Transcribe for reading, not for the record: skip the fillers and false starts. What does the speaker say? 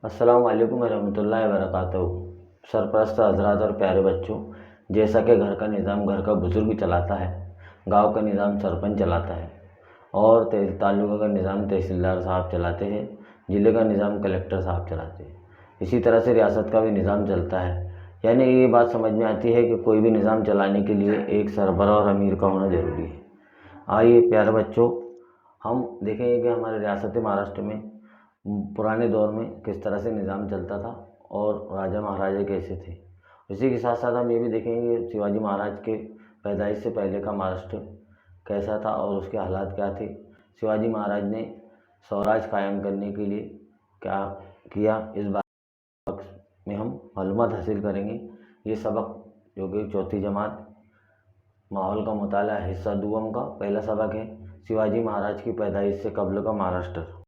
अस्सलाम वालेकुम रहमतुल्लाहि व बरकातहू। सरपरस्त हजरात और प्यारे बच्चों, जैसा कि घर का निज़ाम घर का बुज़ुर्ग चलाता है, गांव का निज़ाम सरपंच चलाता है और तालुका का निज़ाम तहसीलदार साहब चलाते हैं, ज़िले का निज़ाम कलेक्टर साहब चलाते हैं। इसी तरह से रियासत का भी निज़ाम चलता है। यानी ये बात समझ में आती है कि कोई भी निज़ाम चलाने के लिए एक सरबराह और अमीर का होना ज़रूरी है। आइए प्यारे बच्चों, हम देखेंगे कि हमारे रियासत महाराष्ट्र में पुराने दौर में किस तरह से निज़ाम चलता था और राजा महाराजा कैसे थे। इसी के साथ साथ हम ये भी देखेंगे शिवाजी महाराज के पैदाइश से पहले का महाराष्ट्र कैसा था और उसके हालात क्या थे। शिवाजी महाराज ने स्वराज कायम करने के लिए क्या किया, इस बात में हम मालूमात हासिल करेंगे। ये सबक जो कि चौथी जमात माहौल का मुताला हिस्सा दुआम का पहला सबक है, शिवाजी महाराज की पैदाइश से कब्ल का महाराष्ट्र।